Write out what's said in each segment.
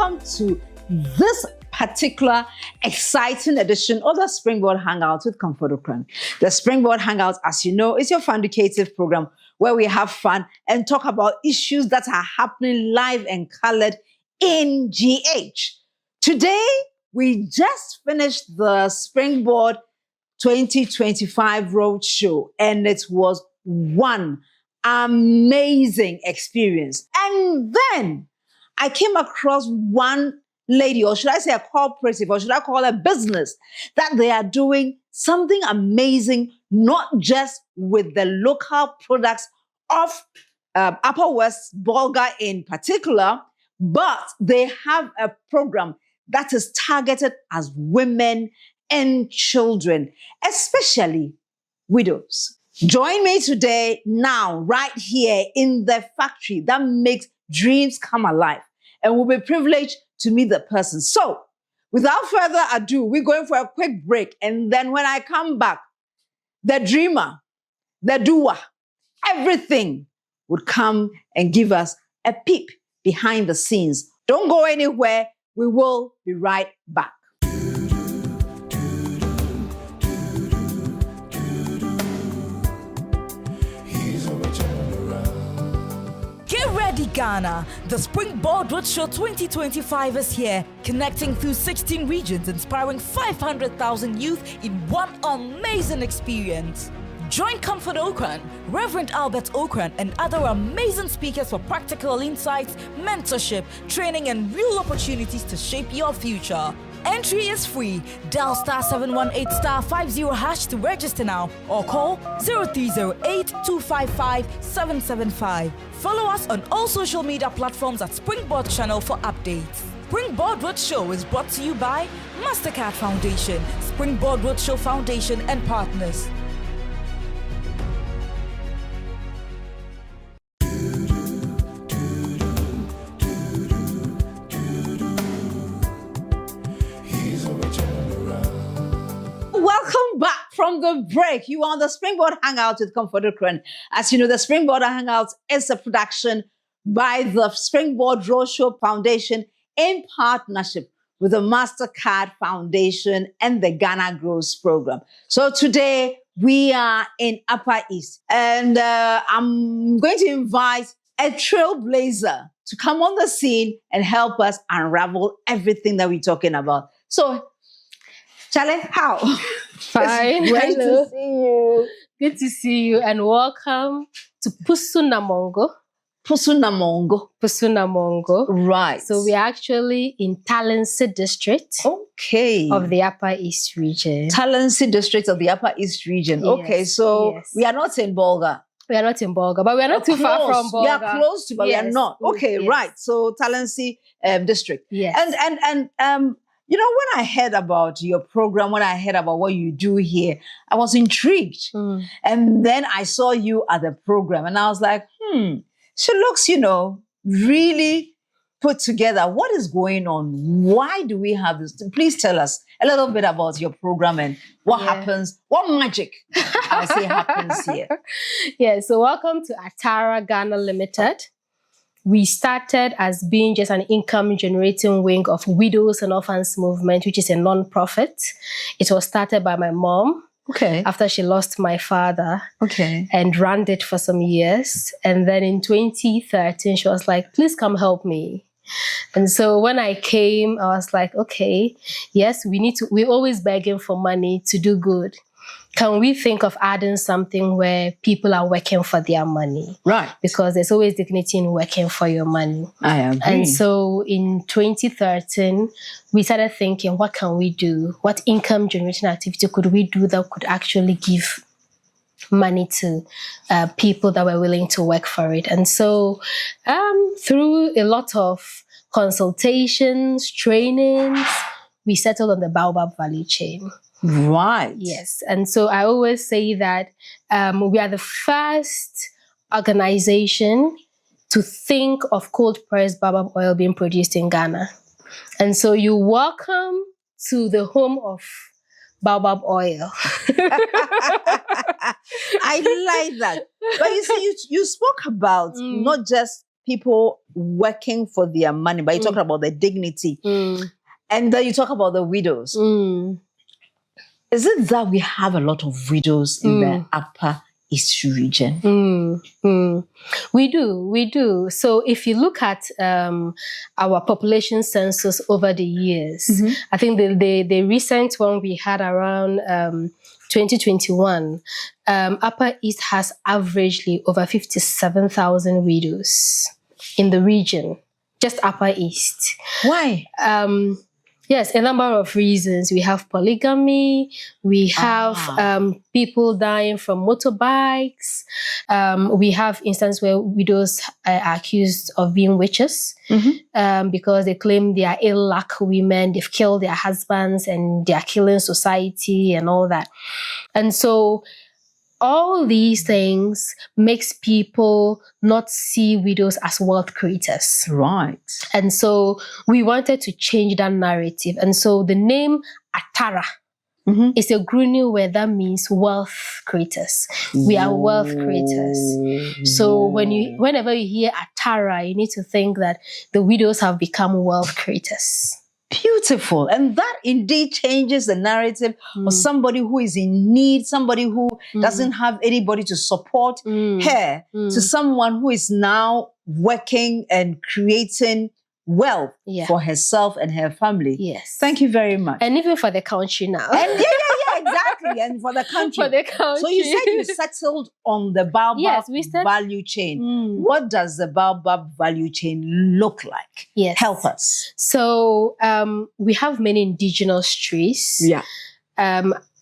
welcome to this particular exciting edition of the Springboard Hangout with Comfort Ocran. The Springboard Hangout, as you know, is your fundicative program where we have fun and talk about issues that are happening live and colored in GH. Today, we just finished the Springboard 2025 Roadshow, and it was one amazing experience. And then I came across one lady, or should I say a cooperative, or should I call a business, that they are doing something amazing, not just with the local products of Upper West Bolga in particular, but they have a program that is targeted as women and children, especially widows. Join me today, now, right here in the factory that makes dreams come alive, and we'll be privileged to meet the person. So, without further ado, we're going for a quick break, and then when I come back, the dreamer, the doer, everything would come and give us a peep behind the scenes. Don't go anywhere. We will be right back. Get ready, Ghana! The Springboard Roadshow 2025 is here, connecting through 16 regions, inspiring 500,000 youth in one amazing experience. Join Comfort Ocran, Reverend Albert Ocran, and other amazing speakers for practical insights, mentorship, training, and real opportunities to shape your future. Entry is free. Dial *718*50# to register now, or call 0308-255-775. Follow us on all social media platforms at Springboard Channel for updates. Springboard Roadshow is brought to you by Mastercard Foundation, Springboard Roadshow Foundation, and partners. Welcome back from the break. You are on the Springboard Hangout with Comfort Ocran. As you know, the Springboard Hangout is a production by the Springboard Roadshow Foundation in partnership with the Mastercard Foundation and the Ghana Grows Program. So today we are in Upper East, and I'm going to invite a trailblazer to come on the scene and help us unravel everything that we're talking about. So, Charlie, how? Fine. It's great Hello. to see you. Good to see you, and welcome to Pusunamongo. Pusunamongo. Pusunamongo. Right. So we are actually in Talensi district Okay. of the Upper East region. Talensi district of the Upper East region. Yes, Okay, so yes. we are not in Bolga. We are not in Bolga, but we are not too far from Bolga. We are close to, but we are Yes, not. Okay, yes. right. So Talensi district. Yes. And you know, when I heard about your program, when I heard about what you do here, I was intrigued. And then I saw you at the program, and I was like, she looks, you know, really put together. What is going on? Why do we have this? Please tell us a little bit about your program and what happens, what magic, I say, happens here. Yeah, so welcome to Atarrah Ghana Limited. We started as being just an income-generating wing of Widows and Orphans Movement, which is a non-profit. It was started by my mom. Okay. After she lost my father. Okay. And ran it for some years. And then in 2013, she was like, please come help me. And so when I came, I was like, okay, yes, we're always begging for money to do good. Can we think of adding something where people are working for their money? Right. Because there's always dignity in working for your money. I agree. And so in 2013, we started thinking, what can we do? What income generation activity could we do that could actually give money to people that were willing to work for it? And so through a lot of consultations, trainings, we settled on the baobab value chain. Right. Yes. And so I always say that we are the first organization to think of cold-pressed baobab oil being produced in Ghana. And so you're welcome to the home of baobab oil. I like that. But you see, you spoke about not just people working for their money, but you talk about the dignity. And then you talk about the widows. Is it that we have a lot of widows in the Upper East region? We do. So if you look at our population census over the years, I think the recent one we had around 2021, Upper East has averagely over 57,000 widows in the region, just Upper East. Why? Yes, a number of reasons. We have polygamy. We have people dying from motorbikes. We have instances where widows are accused of being witches because they claim they are ill luck women. They've killed their husbands and they are killing society and all that. And so all these things makes people not see widows as wealth creators. Right. And so we wanted to change that narrative. And so the name Atarrah is a Grunu word that means wealth creators. We are wealth creators. So whenever you hear Atarrah, you need to think that the widows have become wealth creators. Beautiful. And that indeed changes the narrative of somebody who is in need, somebody who doesn't have anybody to support her, to someone who is now working and creating wealth for herself and her family. Yes. Thank you very much. And even for the country now. And exactly. And for the country. For the country. So you said you settled on the baobab value chain. What does the baobab value chain look like? Yes. Help us. So we have many indigenous trees. Yeah.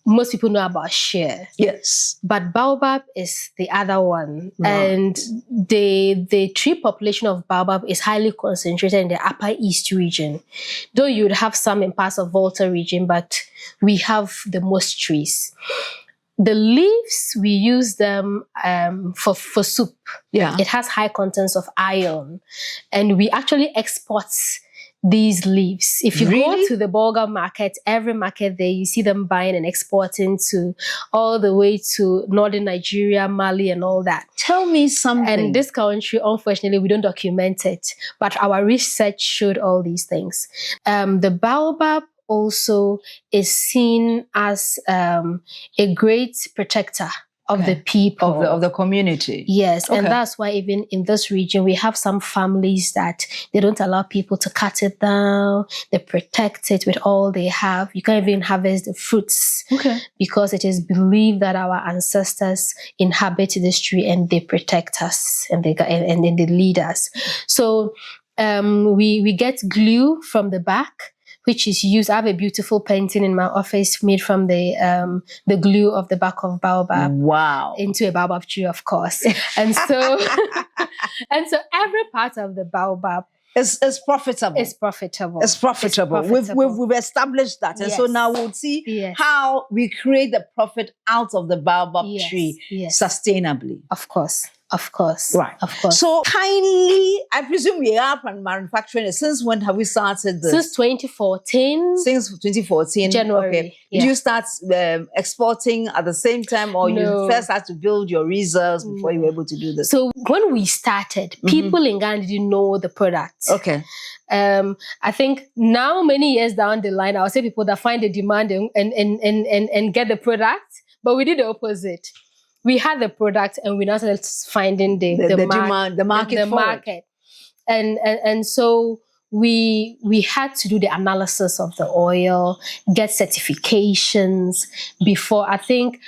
Most people know about shea. Yes. But baobab is the other one. Right. And the tree population of baobab is highly concentrated in the Upper East region. Though you would have some in parts of Volta region, but we have the most trees. The leaves, we use them for soup. Yeah. It has high contents of iron. And we actually export these leaves. If you go to the Bolga market, every market there, you see them buying and exporting to all the way to northern Nigeria, Mali, and all that. Tell me something. And this country, unfortunately, we don't document it, but our research showed all these things. The baobab also is seen as a great protector of the people. Of the community. Yes, and that's why even in this region, we have some families that they don't allow people to cut it down. They protect it with all they have. You can't even harvest the fruits because it is believed that our ancestors inhabit this tree and they protect us and then they lead us. So we get glue from the back, which is used. I have a beautiful painting in my office made from the glue of the back of baobab. Wow. Into a baobab tree, of course. And so every part of the baobab is profitable. It's profitable. It's profitable. We've established that. And so now we'll see how we create the profit out of the baobab tree sustainably. Of course. Of course. Right. Of course. So kindly, I presume we are manufacturing it. Since when have we started this? Since 2014. Since 2014. January. Okay. Did you start exporting at the same time, or you first had to build your reserves before you were able to do this? So when we started, people in Ghana didn't know the product. Okay. I think now, many years down the line, I'll say people that find the demand and get the product, but we did the opposite. We had the product and we now started finding the market. And so we had to do the analysis of the oil, get certifications before. I think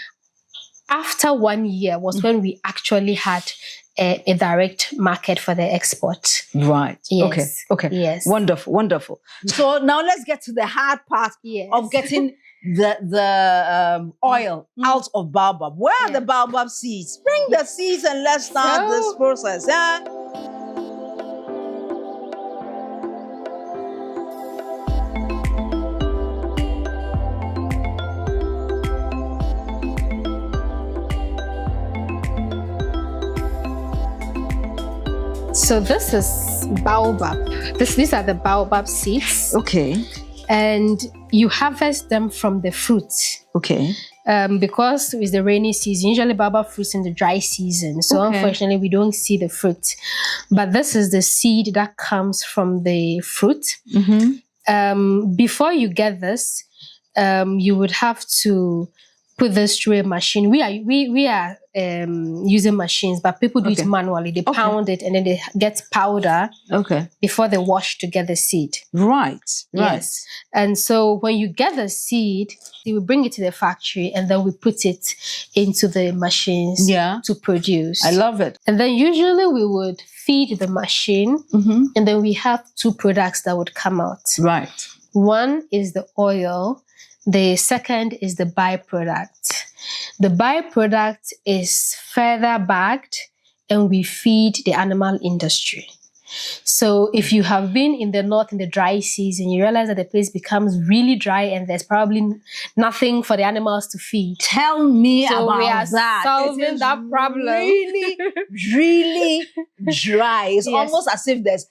after 1 year was when we actually had a direct market for the export. Right. Yes. Okay. Yes. Wonderful. So now let's get to the hard part of getting the oil out of baobab. Where are the baobab seeds? Bring the seeds and let's start this process. Yeah. So this is baobab. These are the baobab seeds. Okay. and you harvest them from the fruit. Okay. Because it's the rainy season, usually baobab fruits in the dry season. So unfortunately, we don't see the fruit. But this is the seed that comes from the fruit. Before you get this, you would have to put this through a machine. We are using machines, but people do it manually. They pound it and then they get powder before they wash to get the seed. Right. Yes. And so when you get the seed, we bring it to the factory and then we put it into the machines to produce. I love it. And then usually we would feed the machine and then we have two products that would come out. Right. One is the oil. The second is the byproduct. The byproduct is further bagged and we feed the animal industry. So if you have been in the north in the dry season, you realize that the place becomes really dry and there's probably nothing for the animals to feed. Tell me about we are that. solving that problem. Really, really dry. It's almost as if there's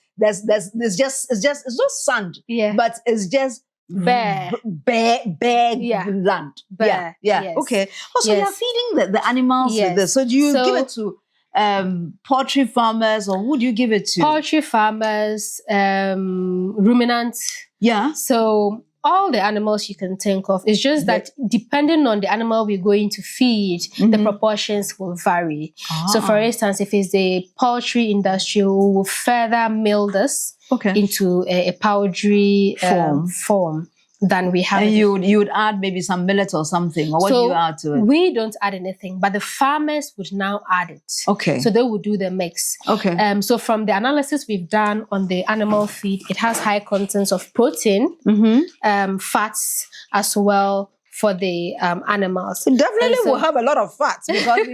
just it's not sand, but it's just bare land. Bare. Yes. Okay. Also, you're feeding the animals with this. So do you give it to poultry farmers, or who do you give it to? Poultry farmers, ruminants. Yeah. So all the animals you can think of. It's just that depending on the animal we're going to feed, the proportions will vary. So for instance, if it's the poultry industry, we will further mill this into a powdery form than we have. And you would add maybe some millet or something, or what do you add to it? We don't add anything, but the farmers would now add it. Okay. So they would do the mix. Okay. So from the analysis we've done on the animal feed, it has high contents of protein, fats as well for the animals. It definitely will have a lot of fats because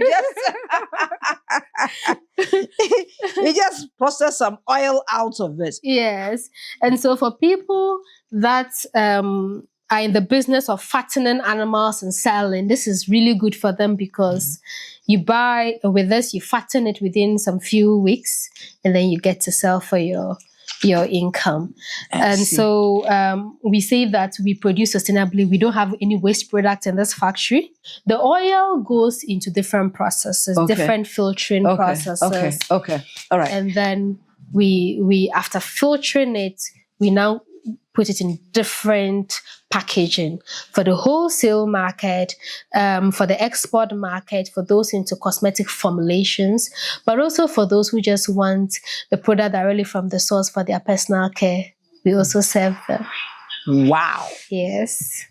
we just process some oil out of it. Yes. And so for people that are in the business of fattening animals and selling, this is really good for them because you buy with this, you fatten it within some few weeks, and then you get to sell for your income. And so we say that we produce sustainably. We don't have any waste product in this factory. The oil goes into different processes, different filtering processes. Okay. All right. And then we after filtering it, we now put it in different packaging for the wholesale market, for the export market, for those into cosmetic formulations, but also for those who just want the product directly from the source for their personal care. We also serve them. Wow. Yes.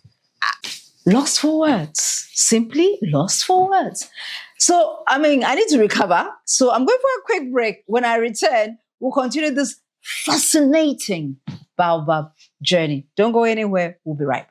Lost for words. Simply lost for words. So, I need to recover. So I'm going for a quick break. When I return, we'll continue this fascinating baobab journey. Don't go anywhere. We'll be right back.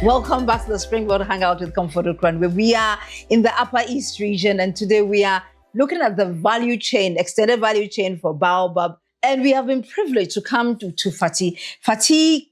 Welcome back to the Springboard Hangout with Comfort Ocran, where we are in the Upper East region, and today we are looking at the value chain, extended value chain for baobab, and we have been privileged to come to Fati. Fati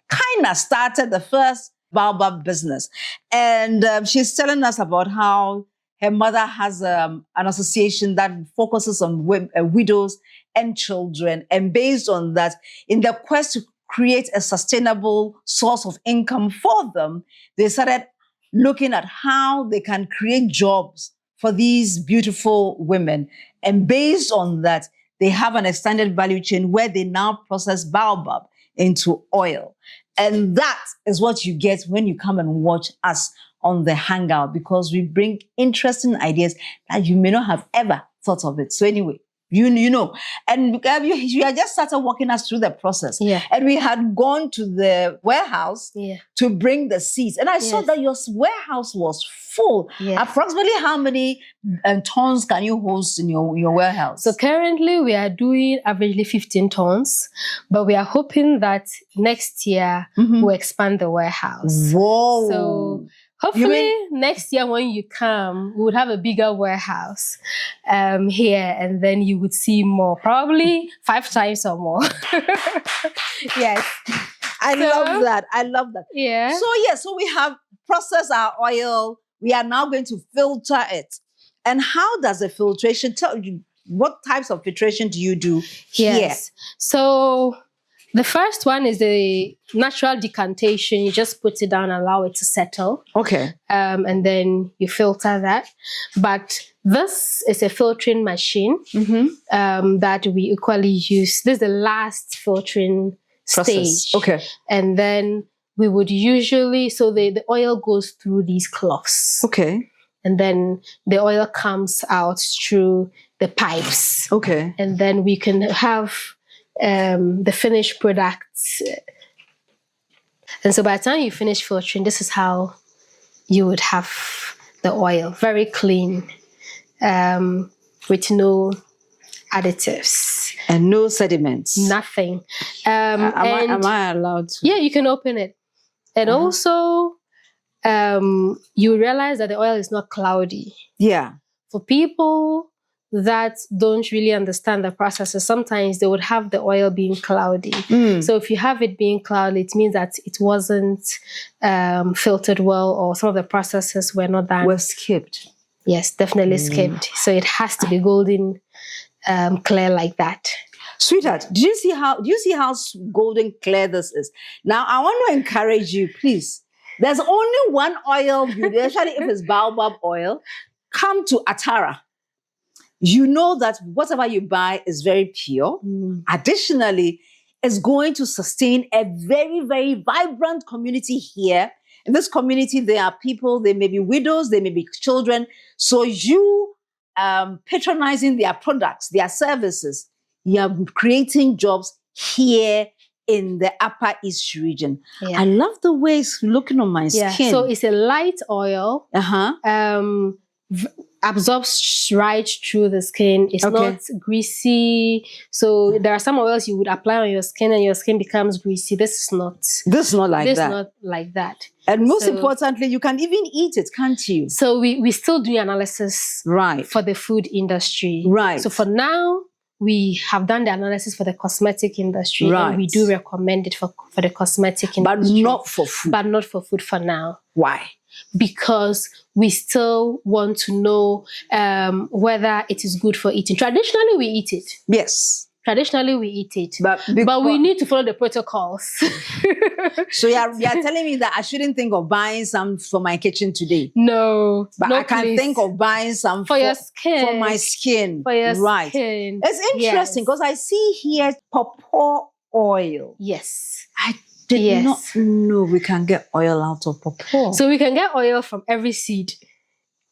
kind of started the first baobab business, and she's telling us about how her mother has an association that focuses on widows and children, and based on that, in the quest to create a sustainable source of income for them, they started looking at how they can create jobs for these beautiful women. And based on that, they have an extended value chain where they now process baobab into oil. And that is what you get when you come and watch us on the Hangout, because we bring interesting ideas that you may not have ever thought of it. So anyway, You know, and you had just started walking us through the process. Yeah. And we had gone to the warehouse to bring the seeds. And I saw that your warehouse was full. Yes. Approximately how many tons can you host in your warehouse? So currently we are doing averagely 15 tons, but we are hoping that next year we'll expand the warehouse. Whoa. So hopefully next year when you come, we would have a bigger warehouse here, and then you would see more, probably 5 times or more. Yes. I love that. I love that. Yeah. So we have processed our oil. We are now going to filter it. And how does the filtration tell you? What types of filtration do you do here? So the first one is the natural decantation. You just put it down and allow it to settle. Okay. And then you filter that. But this is a filtering machine that we equally use. This is the last filtering stage. Okay. And then we would usually, so the oil goes through these cloths. Okay. And then the oil comes out through the pipes. Okay. And then we can have the finished product. And so by the time you finish filtering, this is how you would have the oil. Very clean, with no additives. And no sediments. Nothing. Am I allowed to? Yeah, you can open it. And also, you realize that the oil is not cloudy. Yeah. For people that don't really understand the processes, sometimes they would have the oil being cloudy. So if you have it being cloudy, it means that it wasn't filtered well, or some of the processes were not done. Was skipped. Yes, definitely skipped. So it has to be golden clear like that. Sweetheart, do you see how golden clear this is? Now I want to encourage you, please. There's only one oil, especially if it's baobab oil. Come to Atarrah. You know that whatever you buy is very pure. Additionally, it's going to sustain a very, very vibrant community here. In this community, there are people, they may be widows, they may be children. So you patronizing their products, their services, you are creating jobs here in the Upper East region. Yeah. I love the way it's looking on my skin. So it's a light oil. Absorbs right through the skin. It's not greasy. So there are some oils you would apply on your skin and your skin becomes greasy. This is not like that. And most importantly, you can even eat it, can't you? So we still do analysis for the food industry. Right. So for now, we have done the analysis for the cosmetic industry. Right. And we do recommend it for the cosmetic industry. But not for food. But not for food for now. Why? Because we still want to know whether it is good for eating. Traditionally, we eat it. Yes. Traditionally, we eat it. But we need to follow the protocols. So you are telling me that I shouldn't think of buying some for my kitchen today? No. But I can think of buying some for your skin. For my skin. For your skin. It's interesting because I see here pawpaw oil. Yes. I did not know we can get oil out of pawpaw. So we can get oil from every seed.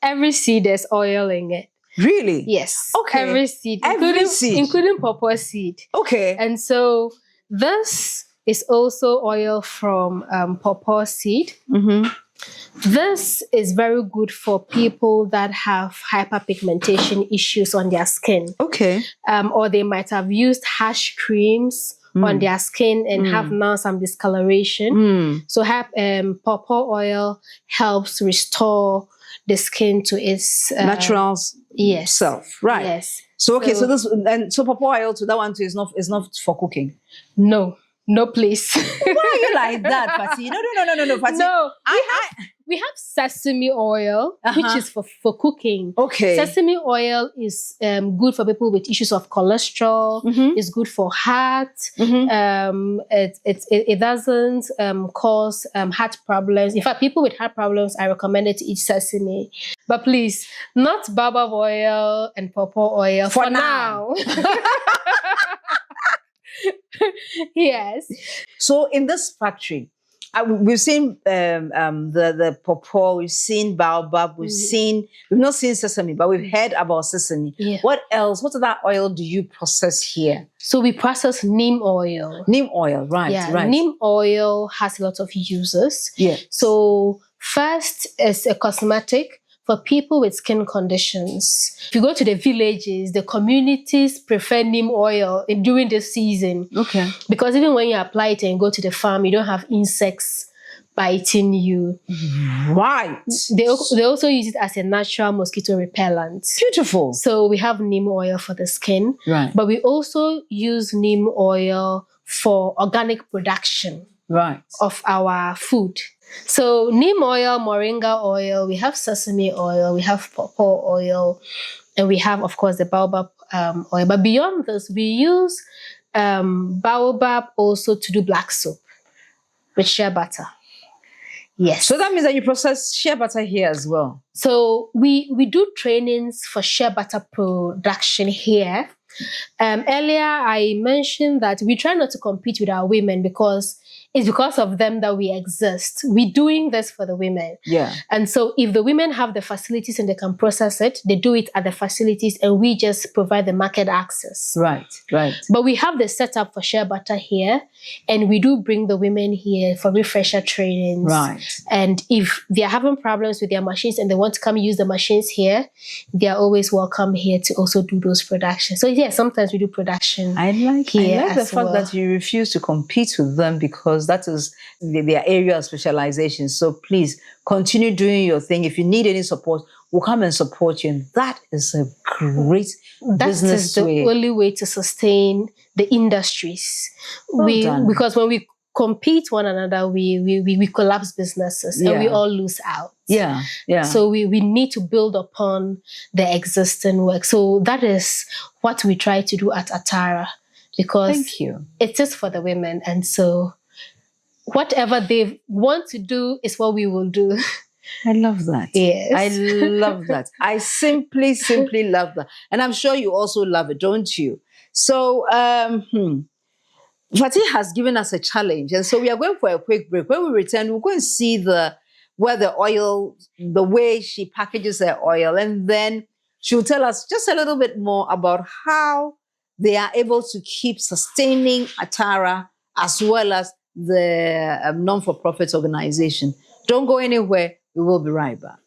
Every seed, there's oil in it. Really? Yes. Okay. Every seed. Including pawpaw seed. Okay. And so this is also oil from pawpaw seed. This is very good for people that have hyperpigmentation issues on their skin. Okay. Or they might have used harsh creams on their skin and have now some discoloration. So pawpaw oil helps restore the skin to its natural self. Right. Yes. So so pawpaw oil to that one too is not for cooking. No, please. Why are you like that, Fati? No, Fati. No, we have sesame oil, which is for cooking. Okay. Sesame oil is good for people with issues of cholesterol. It's good for heart. It doesn't cause heart problems. In fact, people with heart problems, I recommend it to eat sesame. But please, not baobab oil and pawpaw oil for now. Yes. So in this factory, we've seen the pawpaw, we've seen baobab, we've not seen sesame, but we've heard about sesame. Yeah. What else? What other oil do you process here? So we process neem oil. Neem oil, right? Yeah, right. neem oil has a lot of uses. Yeah. So first is a cosmetic for people with skin conditions. If you go to the villages, the communities prefer neem oil during the season. Okay. Because even when you apply it and go to the farm, you don't have insects biting you. Right. They also use it as a natural mosquito repellent. Beautiful. So we have neem oil for the skin. Right. But we also use neem oil for organic production of our food. So neem oil, moringa oil, we have sesame oil, we have pawpaw oil, and we have, of course, the baobab oil. But beyond this, we use baobab also to do black soap with shea butter. Yes. So that means that you process shea butter here as well. So we do trainings for shea butter production here. Earlier, I mentioned that we try not to compete with our women because it's because of them that we exist. We're doing this for the women. Yeah. And so if the women have the facilities and they can process it, they do it at the facilities and we just provide the market access. Right, right. But we have the setup for shea butter here and we do bring the women here for refresher trainings. Right. And if they are having problems with their machines and they want to come use the machines here, they are always welcome here to also do those productions. So yeah, sometimes we do production I like here the fact that you refuse to compete with them because that is their area of specialization. So please continue doing your thing. If you need any support, we'll come and support you. And that is a great business way. That is the only way to sustain the industries. Well done. Because when we compete one another, we collapse businesses and we all lose out. Yeah, yeah. So we need to build upon the existing work. So that is what we try to do at Atarrah because Thank you. It is for the women. And so whatever they want to do is what we will do. I love that. Yes. I love that. I simply love that. And I'm sure you also love it, don't you? So, Fati has given us a challenge. And so we are going for a quick break. When we return, we're going to see where the oil, the way she packages her oil. And then she'll tell us just a little bit more about how they are able to keep sustaining Atarrah as well as the non-for-profit organization. Don't go anywhere. We will be right back.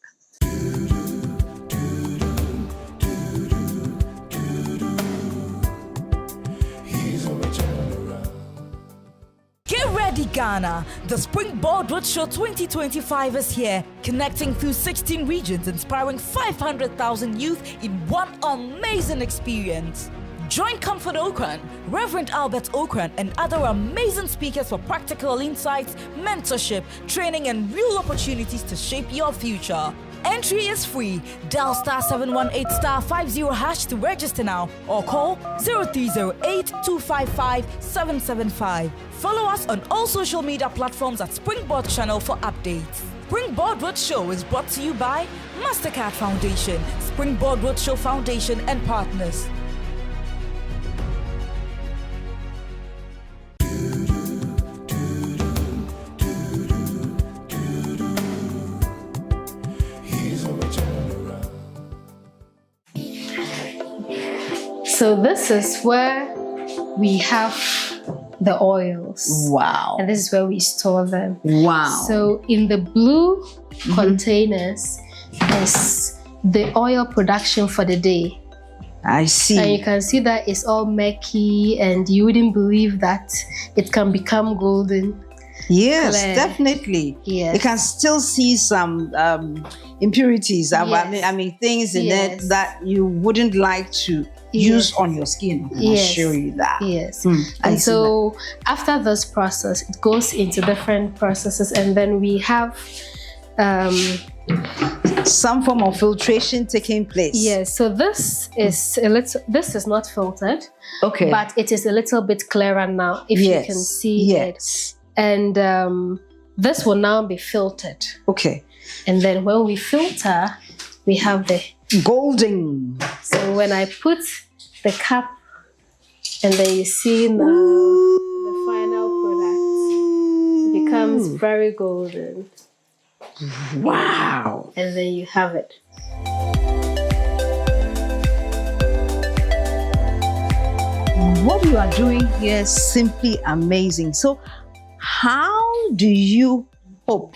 Get ready, Ghana! The Springboard Roadshow 2025 is here, connecting through 16 regions, inspiring 500,000 youth in one amazing experience. Join Comfort Ocran, Reverend Albert Ocran, and other amazing speakers for practical insights, mentorship, training, and real opportunities to shape your future. Entry is free. Dial *718*50# to register now or call 0308-255-775. Follow us on all social media platforms at Springboard Channel for updates. Springboard Roadshow is brought to you by Mastercard Foundation, Springboard Roadshow Foundation and partners. So this is where we have the oils. Wow. And this is where we store them. Wow. So in the blue containers is the oil production for the day. I see. And you can see that it's all murky and you wouldn't believe that it can become golden. Yes, clear. Definitely. Yes. You can still see some impurities. Yes. I mean, things in Yes. it that you wouldn't like to use on your skin. I can assure you that. Yes. I And see so after this process, it goes into different processes, and then we have some form of filtration taking place. yes. So this is a little. This is not filtered, Okay. but it is a little bit clearer now. If you can see it, Yes. and this will now be filtered. Okay. And then when we filter, we have the. Golden. So when I put the cap, and then you see now the final product, it becomes It's very golden. Wow. And then you have it. What you are doing here is simply amazing. So, how do you hope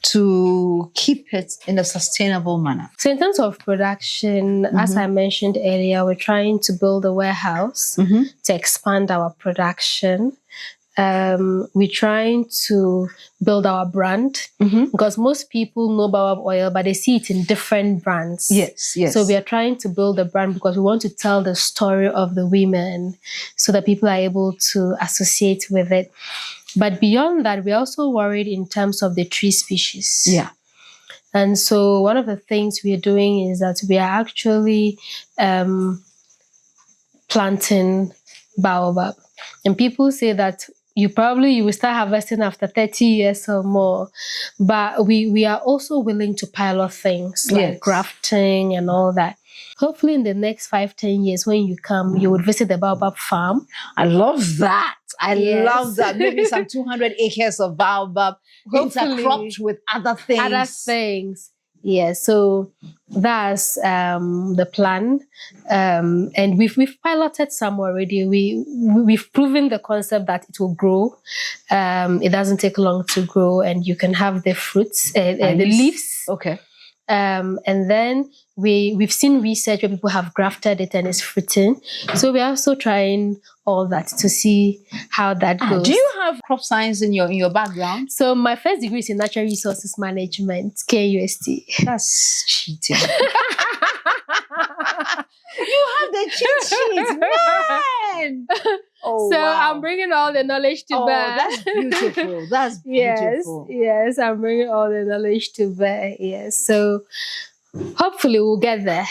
to keep it in a sustainable manner? So in terms of production, as I mentioned earlier, we're trying to build a warehouse to expand our production. We're trying to build our brand because most people know baobab oil, but they see it in different brands. Yes, yes. So we are trying to build a brand because we want to tell the story of the women so that people are able to associate with it. But beyond that, we're also worried in terms of the tree species. Yeah. And so one of the things we're doing is that we are actually planting baobab. And people say that you will start harvesting after 30 years or more. But we are also willing to pilot things like grafting and all that. Hopefully in the next 5-10 years, when you come, you would visit the baobab farm. I love that. I love that. Maybe some 200 acres of baobab intercropped with other things. Other things. Yeah, so that's the plan. And we've piloted some already. We've proven the concept that it will grow. It doesn't take long to grow, and you can have the fruits, the leaves. Okay. And then we've seen research where people have grafted it and it's fruiting. So we're also trying all that to see how that goes. Do you have crop science in your background? So my first degree is in natural resources management, KUST. That's cheating. You have the cheat sheet, man. Oh, so wow. I'm bringing all the knowledge to bear. That's beautiful. That's beautiful. Yes, I'm bringing all the knowledge to bear. Yes, so hopefully we'll get there.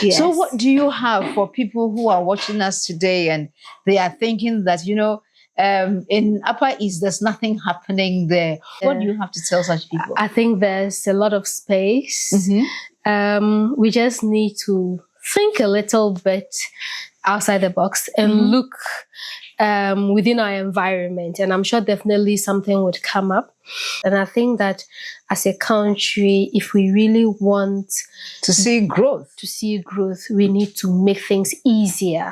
Yes. So what do you have for people who are watching us today and they are thinking that, in Upper East, there's nothing happening there? What do you have to tell such people? I think there's a lot of space. We just need to think a little bit outside the box and look within our environment. And I'm sure definitely something would come up. And I think that as a country, if we really want to see growth, we need to make things easier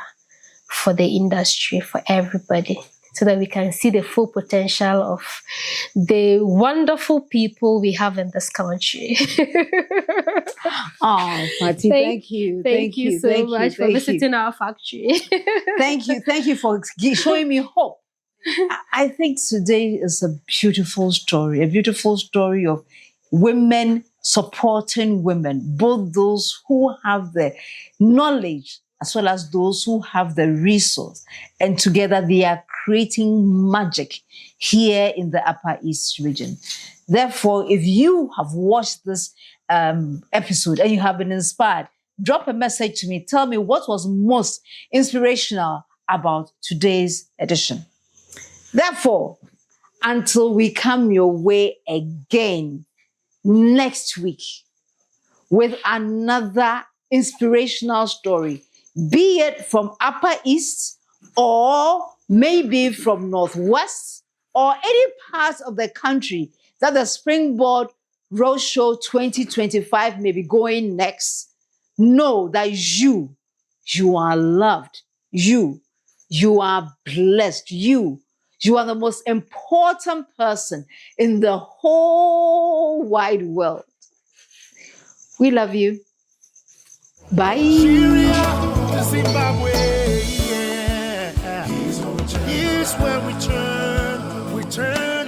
for the industry, for everybody, so that we can see the full potential of the wonderful people we have in this country. Oh, Fati, thank you. Thank you so much for visiting our factory. Thank you for showing me hope. I think today is a beautiful story of women supporting women, both those who have the knowledge as well as those who have the resource. And together they are creating magic here in the Upper East region. Therefore, if you have watched this episode and you have been inspired, drop a message to me. Tell me what was most inspirational about today's edition. Therefore, until we come your way again next week with another inspirational story, be it from Upper East or maybe from Northwest or any part of the country that the Springboard Roadshow 2025 may be going next, know that you are loved. You are blessed. You are the most important person in the whole wide world. We love you. Bye. Zimbabwe, yeah. Here's where we turn